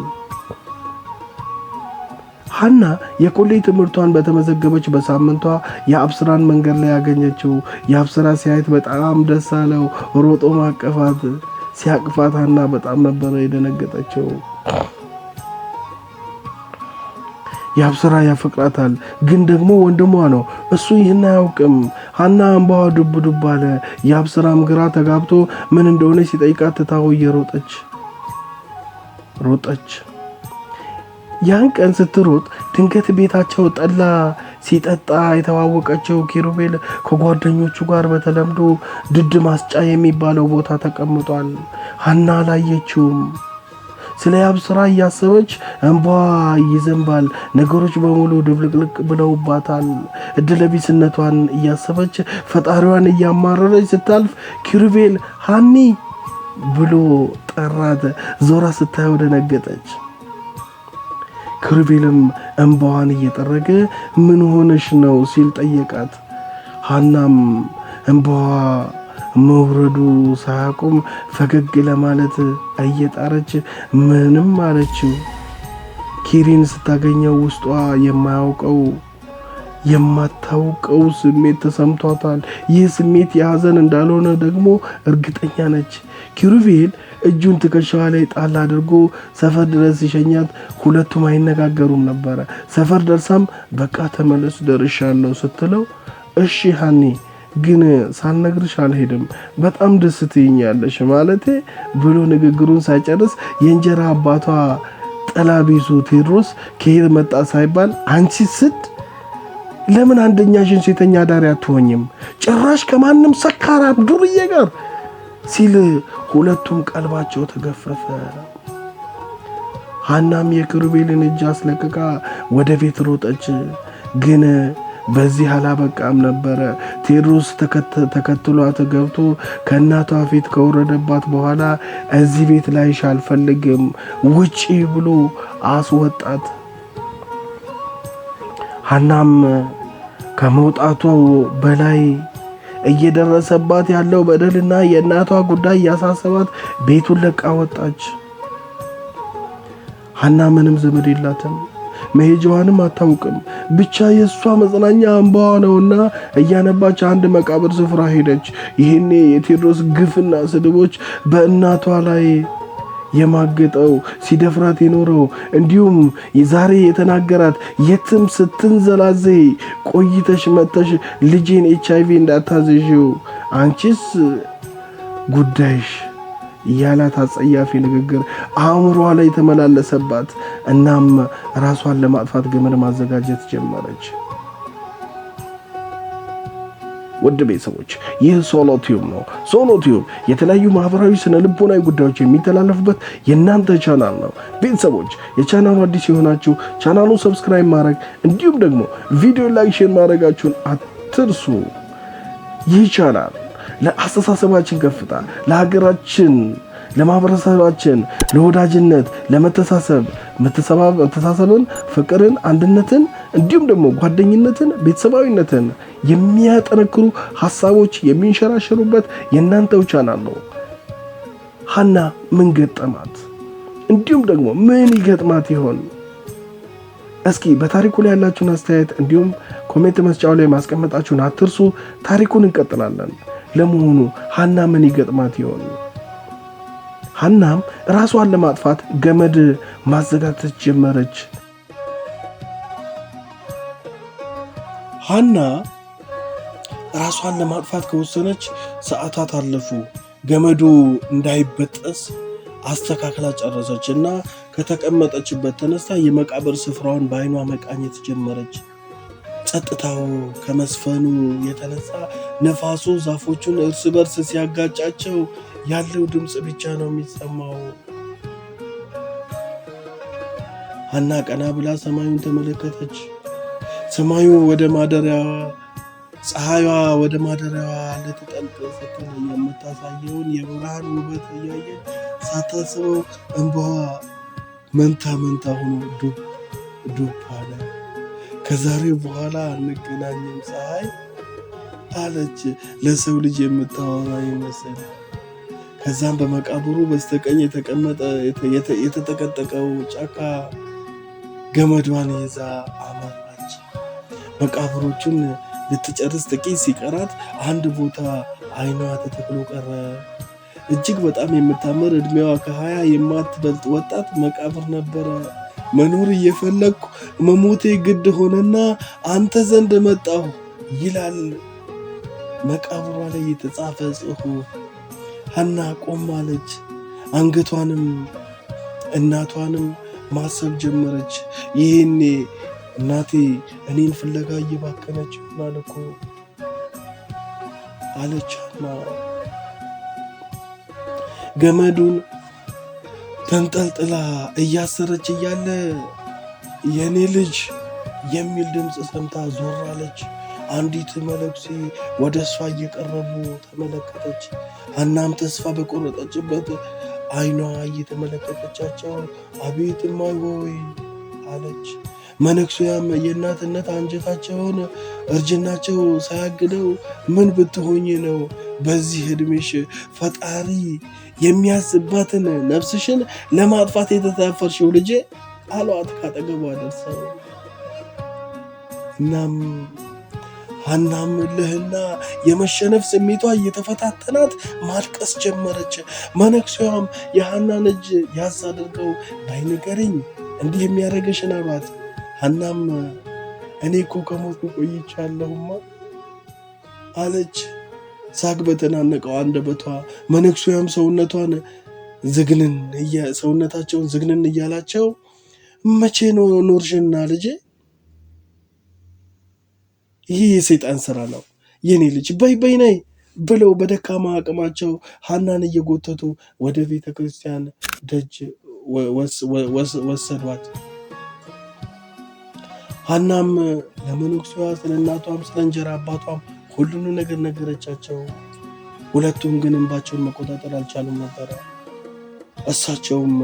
A: ሐና የኮሌጅ ትምህርቷን በተመዘገበች በሳምንቷ የአብስራን መንገድ ላይ ያገኘችው። የአብስራ ሲያየት በጣም ደስ አለው። ሮጦ ማቀፋት። ሲያቅፋት ሐና በጣም ነበረ የደነገጠችው። የአብስራ ያፈቅራታል፣ ግን ደግሞ ወንድሟ ነው። እሱ ይህን አያውቅም። ሐና እንባዋ ዱብ ዱብ አለ። የአብስራም ግራ ተጋብቶ ምን እንደሆነ ሲጠይቃት ትታው እየሮጠች ሮጠች። ያን ቀን ስትሮጥ ድንገት ቤታቸው ጠላ ሲጠጣ የተዋወቀችው ኪሩቤል ከጓደኞቹ ጋር በተለምዶ ድድ ማስጫ የሚባለው ቦታ ተቀምጧል። ሐና አላየችውም። ስለ ያብስራ እያሰበች እንባዋ ይዘንባል። ነገሮች በሙሉ ድብልቅልቅ ብለውባታል። እድለቢስነቷን እያሰበች ፈጣሪዋን እያማረረች ስታልፍ ኪሩቤል ሐኒ ብሎ ጠራት። ዞራ ስታየው ደነገጠች። ኪሩቤልም እንባዋን እየጠረገ ምን ሆነሽ ነው ሲል ጠየቃት። ሐናም እንባዋ መውረዱ ሳያቆም ፈገግ ለማለት እየጣረች ምንም አለችው። ኪሪን ስታገኘው ውስጧ የማታውቀው ስሜት ተሰምቷታል። ይህ ስሜት የሐዘን እንዳልሆነ ደግሞ እርግጠኛ ነች። ኪሩቤል እጁን ትከሻዋ ላይ ጣል አድርጎ ሰፈር ድረስ ሲሸኛት ሁለቱም አይነጋገሩም ነበረ። ሰፈር ደርሳም በቃ ተመለስ ደርሻለሁ ስትለው እሺ ሐኒ ግን ሳልነግርሽ አልሄድም፣ በጣም ደስ ትይኛለሽ ማለቴ ብሎ ንግግሩን ሳይጨርስ የእንጀራ አባቷ ጠላቢሱ ቴዎድሮስ ከሄድ መጣ ሳይባል አንቺ ስድ ለምን አንደኛሽን ሴተኛ ዳሪ አትሆኝም? ጭራሽ ከማንም ሰካራም ዱርዬ ጋር ሲል ሁለቱም ቀልባቸው ተገፈፈ። ሐናም የኪሩቤልን እጅ አስለቅቃ ወደ ቤት ሮጠች። ግን በዚህ አላበቃም ነበረ። ቴዎድሮስ ተከትሏት ገብቶ ከእናቷ ፊት ከወረደባት በኋላ እዚህ ቤት ላይሽ አልፈልግም ውጪ ብሎ አስወጣት። ሐናም ከመውጣቷ በላይ እየደረሰባት ያለው በደልና የእናቷ ጉዳይ ያሳሰባት ቤቱን ለቃ ወጣች። ሐና ምንም ዘመድ የላትም፣ መሄጃዋንም አታውቅም። ብቻ የእሷ መጽናኛ እንባዋ ነውና እያነባች አንድ መቃብር ስፍራ ሄደች። ይህኔ የቴዎድሮስ ግፍና ስድቦች በእናቷ ላይ የማገጠው ሲደፍራት የኖረው እንዲሁም ዛሬ የተናገራት የትም ስትንዘላዘይ ቆይተሽ መጥተሽ ልጄን HIV እንዳታዘዥው አንቺስ ጉዳይሽ ያላት አጸያፊ ንግግር አእምሯ ላይ ተመላለሰባት። እናም ራሷን ለማጥፋት ገመድ ማዘጋጀት ጀመረች። ውድ ቤተሰቦች ይህ ሶሎ ቲዩብ ነው። ሶሎ ቲዩብ የተለያዩ ማህበራዊ ስነ ልቦናዊ ጉዳዮች የሚተላለፉበት የእናንተ ቻናል ነው። ቤተሰቦች የቻናሉ አዲስ የሆናችሁ ቻናሉን ሰብስክራይብ ማድረግ እንዲሁም ደግሞ ቪዲዮ ላይክ፣ ሼር ማድረጋችሁን አትርሱ። ይህ ቻናል ለአስተሳሰባችን ከፍታ፣ ለሀገራችን፣ ለማህበረሰባችን፣ ለወዳጅነት፣ መተሳሰብን፣ ፍቅርን፣ አንድነትን እንዲሁም ደግሞ ጓደኝነትን፣ ቤተሰባዊነትን የሚያጠነክሩ ሐሳቦች የሚንሸራሸሩበት የእናንተው ቻናል ነው። ሀና ምን ገጠማት? እንዲሁም ደግሞ ምን ይገጥማት ይሆን? እስኪ በታሪኩ ላይ ያላችሁን አስተያየት እንዲሁም ኮሜንት መስጫው ላይ ማስቀመጣችሁን አትርሱ። ታሪኩን እንቀጥላለን። ለመሆኑ ሀና ምን ይገጥማት ይሆን? ሀናም ራሷን ለማጥፋት ገመድ ማዘጋጀት ጀመረች። ሀና ራሷን ለማጥፋት ከወሰነች ሰዓታት አለፉ። ገመዱ እንዳይበጠስ አስተካክላ ጨረሰች እና ከተቀመጠችበት ተነስታ የመቃብር ስፍራውን በዓይኗ መቃኘት ጀመረች። ጸጥታው ከመስፈኑ የተነሳ ነፋሱ ዛፎቹን እርስ በርስ ሲያጋጫቸው ያለው ድምፅ ብቻ ነው የሚሰማው። ሀና ቀና ብላ ሰማዩን ተመለከተች። ሰማዩ ወደ ማደሪያዋ፣ ፀሐይዋ ወደ ማደሪያዋ ልትጠልቅ ስትል የምታሳየውን የብርሃን ውበት እያየች ሳታስበው እንባዋ መንታ መንታ ሆኖ ዱብ አለ። ከዛሬ በኋላ እንገናኝም ፀሐይ አለች ለሰው ልጅ የምታወራ ይመስል። ከዛም በመቃብሩ በስተቀኝ የተጠቀጠቀው ጫካ ገመዷን ይዛ አመራች። መቃብሮቹን ልትጨርስ ጥቂት ሲቀራት አንድ ቦታ ዓይኗ ተተክሎ ቀረ። እጅግ በጣም የምታምር ዕድሜዋ ከ20 የማትበልጥ ወጣት መቃብር ነበረ። መኖር እየፈለግኩ መሞቴ ግድ ሆነና አንተ ዘንድ መጣሁ ይላል መቃብሯ ላይ የተጻፈ ጽሑፍ። ሀና ቆማለች። አንገቷንም እናቷንም ማሰብ ጀመረች። ይሄኔ እናቴ እኔን ፍለጋ እየባከነች ይሆናል እኮ አለች ሀና። ገመዱን ተንጠልጥላ እያሰረች እያለ የኔ ልጅ የሚል ድምፅ ሰምታ ዞር አለች። አንዲት መነኩሴ ወደ እሷ እየቀረቡ ተመለከተች። ሀናም ተስፋ በቆረጠችበት ዓይኗ እየተመለከተቻቸው አቤት እማዬ ሆይ አለች። መነኩሴያም የእናትነት አንጀታቸውን እርጅናቸው ሳያግደው ምን ብትሆኝ ነው በዚህ ዕድሜሽ ፈጣሪ የሚያዝባትን ነፍስሽን ለማጥፋት የተዳፈርሽው ልጄ አሏት ካጠገቧ ደርሰው። እናም ሀናም እልህና የመሸነፍ ስሜቷ እየተፈታተናት ማልቀስ ጀመረች። መነኩሴዋም የሀናን እጅ ያዝ አድርገው ባይንገረኝ እንዲህ የሚያደርገሽን አሏት። ሀናም እኔ እኮ ከሞትኩ ቆይቻለሁማ አለች ሳግ በተናነቀው አንደበቷ። መነኩሴዋም ሰውነታቸውን ዝግንን እያላቸው መቼ ነው ኖርሽና ልጄ? ይህ የሰይጣን ስራ ነው የኔ ልጅ በይ ነይ ብለው በደካማ አቅማቸው ሀናን እየጎተቱ ወደ ቤተ ክርስቲያን ደጅ ወሰዷት። ሀናም ለመነኩሴዋ ስለ እናቷም ስለ እንጀራ አባቷም ሁሉንም ነገር ነገረቻቸው። ሁለቱም ግን እንባቸውን መቆጣጠር አልቻሉም ነበረ። እሳቸውም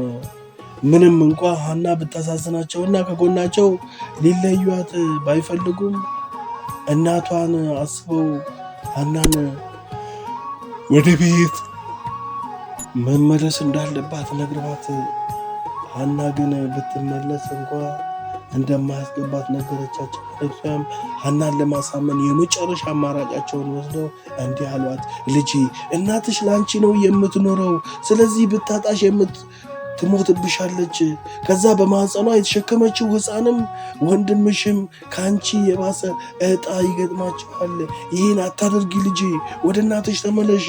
A: ምንም እንኳ ሀና ብታሳዝናቸውና ከጎናቸው ሊለዩት ባይፈልጉም እናቷን አስበው ሀናን ወደ ቤት መመለስ እንዳለባት ነግረዋት፣ ሀና ግን ብትመለስ እንኳ እንደማያስገባት ነገረቻቸው። እሷም ሀናን ለማሳመን የመጨረሻ አማራጫቸውን ወስደው እንዲህ አሏት፣ ልጄ እናትሽ ለአንቺ ነው የምትኖረው። ስለዚህ ብታጣሽ ትሞትብሻለች። ከዛ በማህፀኗ የተሸከመችው ሕፃንም ወንድምሽም ከአንቺ የባሰ ዕጣ ይገጥማቸዋል። ይህን አታደርጊ ልጄ፣ ወደ እናትሽ ተመለሺ።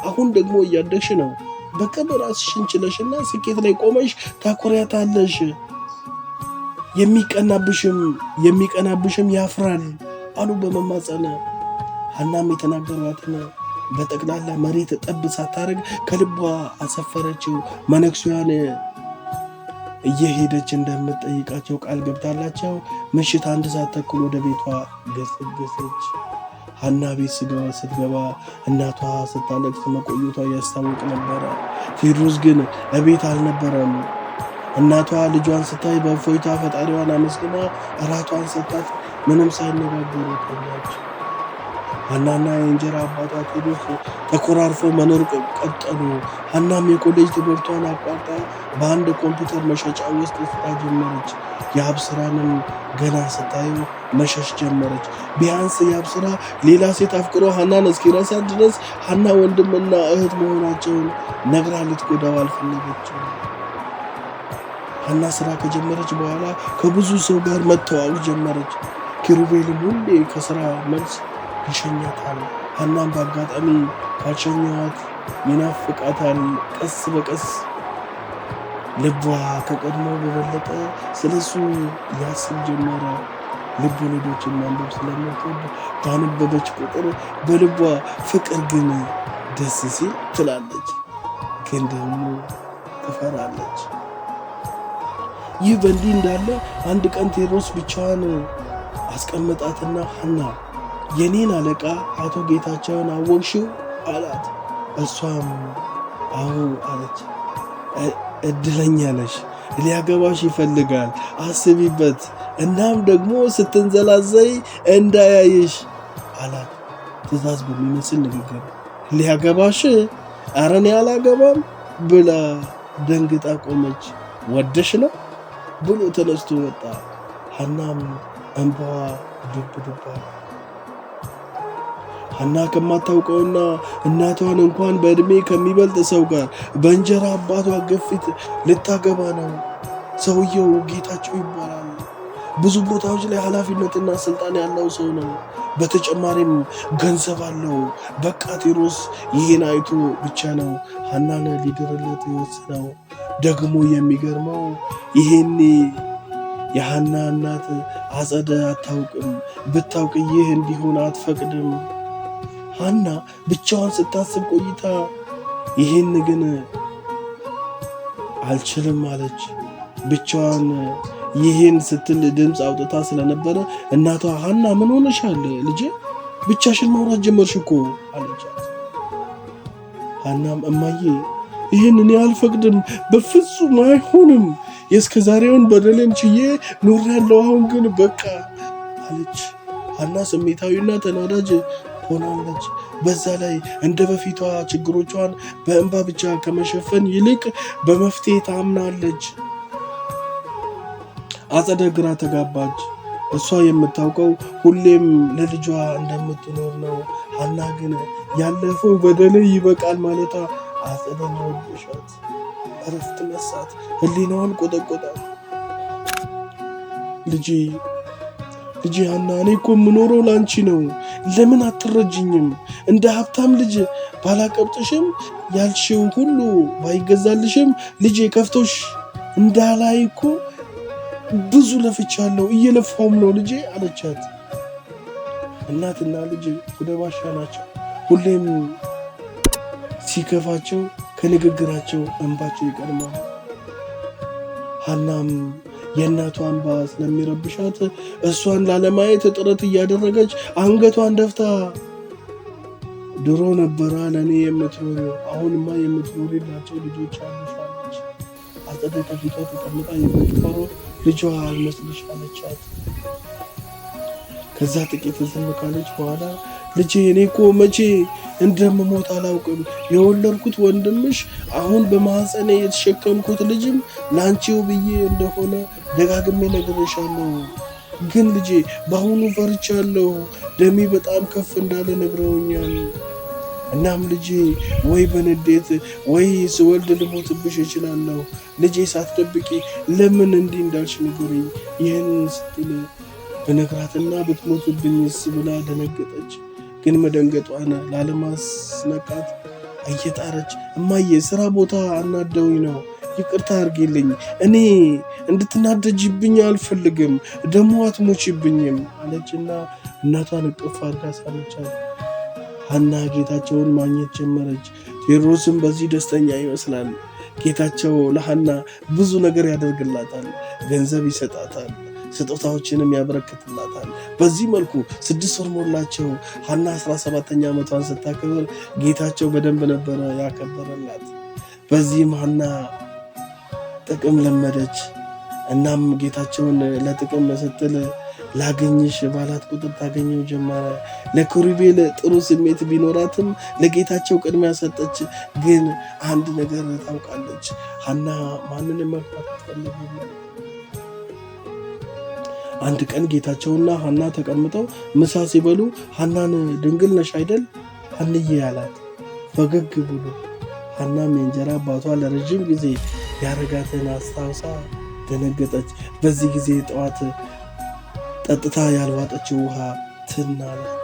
A: አሁን ደግሞ እያደግሽ ነው። በቅርብ ራስሽን ችለሽና ስኬት ላይ ቆመሽ ታኮሪያታለሽ። የሚቀናብሽም ያፍራል አሉ በመማፀን። ሐናም የተናገሯትን በጠቅላላ መሬት ጠብ ሳታረግ ከልቧ አሰፈረችው። መነኩሴያን እየሄደች እንደምትጠይቃቸው ቃል ገብታላቸው ምሽት 1 ሰዓት ተኩል ወደ ቤቷ ገሰገሰች። ሐና ቤት ስትገባ እናቷ ስታለቅስ መቆየቷ ያስታውቅ ነበረ። ቴዎድሮስ ግን እቤት አልነበረም። እናቷ ልጇን ስታይ በእፎይታ ፈጣሪዋን አመስግና እራቷን ሰጣት። ምንም ሳይነጋገሩ ተኛች። ሐናና የእንጀራ አባቷ ቴዎድሮስ ተኮራርፈው መኖር ቀጠሉ። ሐናም የኮሌጅ ትምህርቷን አቋርጣ በአንድ ኮምፒውተር መሸጫ ውስጥ ስራ ጀመረች። የአብስራንም ገና ስታየው መሸሽ ጀመረች። ቢያንስ የአብስራ ሌላ ሴት አፍቅሮ ሐናን እስኪረሳት ድረስ ሐና ወንድምና እህት መሆናቸውን ነግራ ልትጎዳው አልፈለገችም። ሐና ስራ ከጀመረች በኋላ ከብዙ ሰው ጋር መተዋወቅ ጀመረች። ኪሩቤልም ሁሌ ከስራ መልስ ይሸኛታል። ሐናም በአጋጣሚ ካልሸኘኋት ይናፍቃታል። ቀስ በቀስ ልቧ ከቀድሞ በበለጠ ስለሱ ያስብ ጀመረ። ልብ ወለዶችን ማንበብ ስለምትወድ ባነበበች ቁጥር በልቧ ፍቅር ግን ደስ ሲል ትላለች፣ ግን ደግሞ ትፈራለች። ይህ በእንዲህ እንዳለ አንድ ቀን ቴዎድሮስ ብቻዋን አስቀመጣትና ሐና የኔን አለቃ አቶ ጌታቸውን አወቅሽው አላት። እሷም አዎ አለች። እድለኛ ነሽ፣ ሊያገባሽ ይፈልጋል፣ አስቢበት፣ እናም ደግሞ ስትንዘላዘይ እንዳያይሽ አላት። ትእዛዝ በሚመስል ንግግር ሊያገባሽ? ኧረ እኔ አላገባም ብላ ደንግጣ ቆመች። ወደሽ ነው ብሎ ተነስቶ ወጣ። ሐናም እንባዋ ዱብ ዱብ አለ። ሐና ከማታውቀውና እናቷን እንኳን በዕድሜ ከሚበልጥ ሰው ጋር በእንጀራ አባቷ ግፊት ልታገባ ነው። ሰውየው ጌታቸው ይባላል። ብዙ ቦታዎች ላይ ኃላፊነትና ስልጣን ያለው ሰው ነው። በተጨማሪም ገንዘብ አለው። በቃ ቴዎድሮስ ይህን አይቶ ብቻ ነው ሐናን ሊድርለት የወሰነው። ደግሞ የሚገርመው ይሄኔ የሐና እናት አጸደ አታውቅም። ብታውቅ ይህ እንዲሆን አትፈቅድም። ሐና ብቻዋን ስታስብ ቆይታ ይህን ግን አልችልም አለች። ብቻዋን ይህን ስትል ድምፅ አውጥታ ስለነበረ እናቷ ሐና ምን ሆነሻል ልጄ? ብቻሽን ማውራት ጀመርሽ እኮ አለቻት። ሐናም እማዬ ይህን እኔ አልፈቅድም፣ በፍጹም አይሆንም። የእስከ ዛሬውን በደሌን ችዬ ኖሬያለሁ፣ አሁን ግን በቃ አለች። ሐና ስሜታዊና ተናዳጅ ሆናለች። በዛ ላይ እንደ በፊቷ ችግሮቿን በእንባ ብቻ ከመሸፈን ይልቅ በመፍትሄ ታምናለች። አጸደ ግራ ተጋባች። እሷ የምታውቀው ሁሌም ለልጇ እንደምትኖር ነው። ሐና ግን ያለፈው በደሌ ይበቃል ማለቷ አጸደን ረብሻት፣ እረፍት ነሳት፣ ህሊናዋን ቆጠቆጣት። ልጄ ሐና እኔ እኮ የምኖረው ላንቺ ነው። ለምን አትረጅኝም? እንደ ሀብታም ልጅ ባላቀብጥሽም ያልሽው ሁሉ ባይገዛልሽም ልጄ ከፍቶሽ እንዳላይ እኮ ብዙ ለፍቻለሁ፣ እየለፋውም ነው ልጄ አለቻት። እናትና ልጅ ወደ ባሻ ናቸው። ሁሌም ሲከፋቸው ከንግግራቸው እንባቸው ይቀድማል። ሐናም የእናቷ እንባ ስለሚረብሻት እሷን ላለማየት ጥረት እያደረገች አንገቷን ደፍታ ድሮ ነበራ ለእኔ የምትኖሪው፣ አሁንማ የምትኖሪላቸው ልጆች አሉሽ። አጸደ ከፊቷ ተቀምጣ የምትፈራው ልጇ አልመስልሽ አለቻት። ከዛ ጥቂት ዝም ካለች በኋላ ልጄ እኔ እኮ መቼ እንደምሞት አላውቅም። የወለድኩት ወንድምሽ አሁን በማህፀኔ የተሸከምኩት ልጅም ላንቺው ብዬ እንደሆነ ደጋግሜ ነግሬሻለሁ። ግን ልጄ በአሁኑ ፈርቻለሁ። ደሜ በጣም ከፍ እንዳለ ነግረውኛል። እናም ልጄ ወይ በንዴት ወይ ስወልድ ልሞትብሽ እችላለሁ። ልጄ ሳትደብቂ ለምን እንዲህ እንዳልሽ ንገሪኝ። ይህን ስትል ብነግራትና ብትሞትብኝስ ብላ ደነገጠች። ግን መደንገጧን ላለማስነቃት እየጣረች እማዬ ስራ ቦታ አናደውኝ ነው፣ ይቅርታ አድርጊልኝ፣ እኔ እንድትናደጅብኝ አልፈልግም፣ ደሞ አትሞችብኝም አለችና እናቷን እቅፍ አድርጋ ሳመቻት። ሐና ጌታቸውን ማግኘት ጀመረች። ቴዎድሮስም በዚህ ደስተኛ ይመስላል። ጌታቸው ለሐና ብዙ ነገር ያደርግላታል፣ ገንዘብ ይሰጣታል፣ ስጦታዎችንም ያበረክትላታል። በዚህ መልኩ 6 ወር ሞላቸው። ሐና 17ኛ ዓመቷን ስታከብር ጌታቸው በደንብ ነበረ ያከበረላት። በዚህም ሐና ጥቅም ለመደች። እናም ጌታቸውን ለጥቅም ስትል ላገኝሽ ባላት ቁጥር ታገኘው ጀመረ። ለኪሩቤል ጥሩ ስሜት ቢኖራትም ለጌታቸው ቅድሚያ ሰጠች። ግን አንድ ነገር ታውቃለች፣ ሐና ማንንም መግፋት አትፈልግም። አንድ ቀን ጌታቸውና ሐና ተቀምጠው ምሳ ሲበሉ ሐናን ድንግል ነሽ አይደል ሐንዬ አላት ፈገግ ብሎ። ሐናም የእንጀራ አባቷ ለረጅም ጊዜ ያረጋትን አስታውሳ ደነገጠች። በዚህ ጊዜ ጠዋት ጠጥታ ያልዋጠችው ውሃ ትናላት።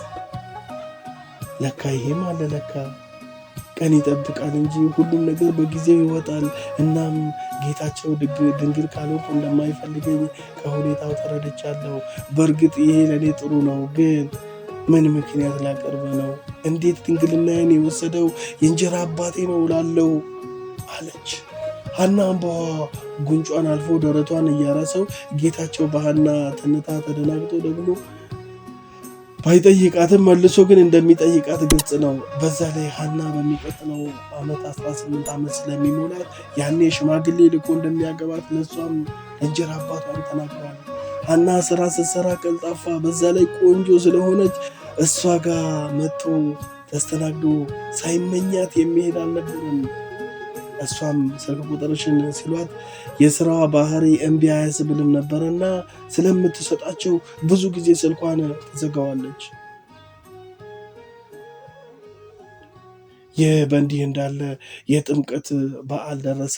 A: ለካ ይሄም አለ፣ ለካ ቀን ይጠብቃል እንጂ ሁሉም ነገር በጊዜው ይወጣል። እናም ጌታቸው ድንግል ካልሆንኩ እንደማይፈልገኝ ከሁኔታው ተረድቻለሁ። በእርግጥ ይሄ ለእኔ ጥሩ ነው፣ ግን ምን ምክንያት ላቀርብ ነው? እንዴት ድንግልናዬን የወሰደው የእንጀራ አባቴ ነው እላለሁ አለች። ሐና እንባዋ ጉንጯን አልፎ ደረቷን እያረሰው ጌታቸው በሐና ትንታ ተደናግጦ ደግሞ ባይጠይቃትም መልሶ ግን እንደሚጠይቃት ግልጽ ነው። በዛ ላይ ሐና በሚቀጥለው ዓመት 18 ዓመት ስለሚሞላት ያኔ ሽማግሌ ልኮ እንደሚያገባት ለሷም ለእንጀራ አባቷም ተናግሯል። ሐና ስራ ስትሰራ ቀልጣፋ፣ በዛ ላይ ቆንጆ ስለሆነች እሷ ጋር መጥቶ ተስተናግዶ ሳይመኛት የሚሄድ አልነበረም። እሷም ስልክ ቁጥርሽን ሲሏት የስራዋ ባህሪ እምቢ አያስብልም ነበርና ስለምትሰጣቸው ብዙ ጊዜ ስልኳን ትዘጋዋለች። ይህ በእንዲህ እንዳለ የጥምቀት በዓል ደረሰ።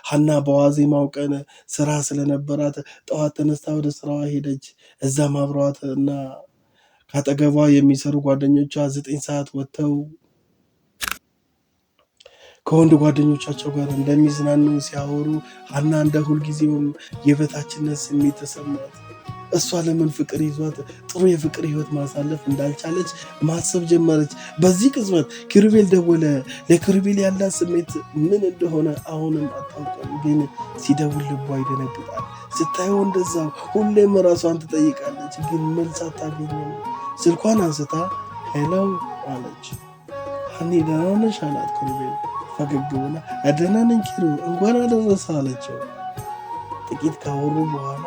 A: ሐና በዋዜማው ቀን ስራ ስለነበራት ጠዋት ተነስታ ወደ ስራዋ ሄደች። እዛም አብረዋት እና ካጠገቧ የሚሰሩ ጓደኞቿ 9 ሰዓት ወጥተው ከወንድ ጓደኞቻቸው ጋር እንደሚዝናኑ ሲያወሩ ሐና እንደ ሁልጊዜውም የበታችነት ስሜት ተሰማት። እሷ ለምን ፍቅር ይዟት ጥሩ የፍቅር ህይወት ማሳለፍ እንዳልቻለች ማሰብ ጀመረች። በዚህ ቅጽበት ኪሩቤል ደወለ። ለኪሩቤል ያላት ስሜት ምን እንደሆነ አሁንም አታውቅም፣ ግን ሲደውል ልቧ ይደነግጣል። ስታየው እንደዛው ሁሌም ራሷን ትጠይቃለች፣ ግን መልስ አታገኝም። ስልኳን አንስታ ሄሎ አለች። ሐኒ ደህና ነሽ አላት ኪሩቤል ፈገግ ብላ። ደህና ነኝ ኪሩ፣ እንኳን አደረሰ አለችው። ጥቂት ካወሩ በኋላ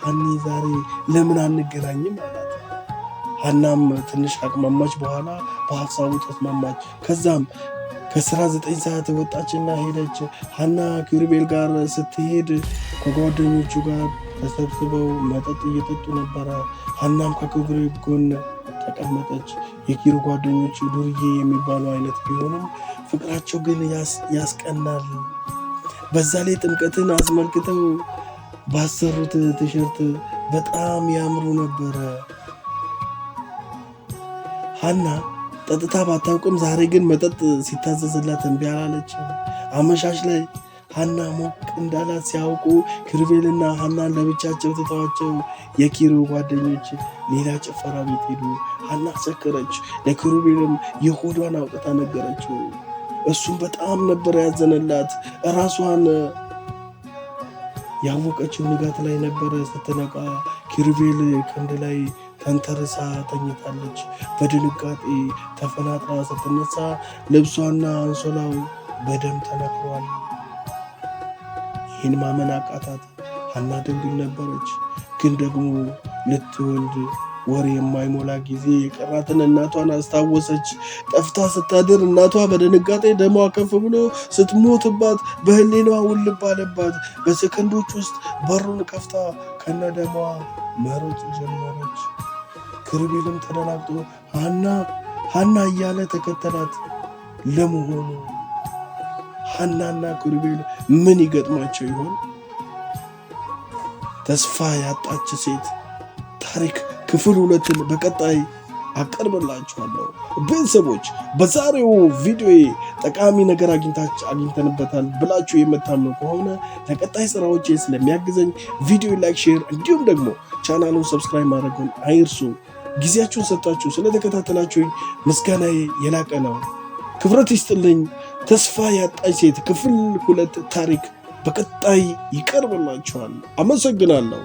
A: ሐኒ ዛሬ ለምን አንገናኝም አላት። ሐናም ትንሽ አቅማማች፣ በኋላ በሀሳቡ ተስማማች። ከዛም ከስራ 9 ሰዓት ወጣችና ሄደች። ሐና ኪሩቤል ጋር ስትሄድ ከጓደኞቹ ጋር ተሰብስበው መጠጥ እየጠጡ ነበረ። ሐናም ከኪሩቤል ጎን ተቀመጠች። የኪሩ ጓደኞች ዱርዬ የሚባሉ አይነት ቢሆኑም ፍቅራቸው ግን ያስቀናል። በዛ ላይ ጥምቀትን አስመልክተው ባሰሩት ቲሸርት በጣም ያምሩ ነበረ። ሐና ጠጥታ ባታውቅም ዛሬ ግን መጠጥ ሲታዘዝላት እምቢ አላለችም። አመሻሽ ላይ ሐና ሞቅ እንዳላት ሲያውቁ ኪሩቤልና ሐናን ለብቻቸው ትተዋቸው የኪሩ ጓደኞች ሌላ ጭፈራ ቤት ሄዱ። ሐና ሰከረች። ለኪሩቤልም የሆዷን አውጥታ ነገረችው። እሱም በጣም ነበር ያዘነላት። ራሷን ያወቀችው ንጋት ላይ ነበረ። ስትነቃ ኪሩቤል ክንድ ላይ ተንተርሳ ተኝታለች። በድንጋጤ ተፈናጥራ ስትነሳ ልብሷና አንሶላው በደም ተነክሯል። ይህን ማመን አቃታት። ሐና ድንግል ነበረች፣ ግን ደግሞ ልትወልድ ወር የማይሞላ ጊዜ የቀራትን እናቷን አስታወሰች። ጠፍታ ስታድር እናቷ በድንጋጤ ደሟ ከፍ ብሎ ስትሞትባት በህሊናዋ ውልብ አለባት። በሰከንዶች ውስጥ በሩን ከፍታ ከነ ደሟ መሮጥ ጀመረች። ኪሩቤልም ተደናግጦ ሐና ሐና እያለ ተከተላት። ለመሆኑ ሐናና ኪሩቤል ምን ይገጥማቸው ይሆን? ተስፋ ያጣች ሴት ታሪክ ክፍል 2ን በቀጣይ አቀርብላችኋለሁ። ቤተሰቦች በዛሬው ቪዲዮ ጠቃሚ ነገር አግኝተንበታል ብላችሁ የምታምኑ ከሆነ ለቀጣይ ስራዎቼ ስለሚያግዘኝ ቪዲዮ ላይክ፣ ሼር እንዲሁም ደግሞ ቻናሉን ሰብስክራይብ ማድረጉን አይርሱ። ጊዜያችሁን ሰጣችሁ ስለተከታተላችሁኝ ምስጋናዬ የላቀ ነው። ክብረት ይስጥልኝ። ተስፋ ያጣች ሴት ክፍል 2 ታሪክ በቀጣይ ይቀርብላችኋል። አመሰግናለሁ።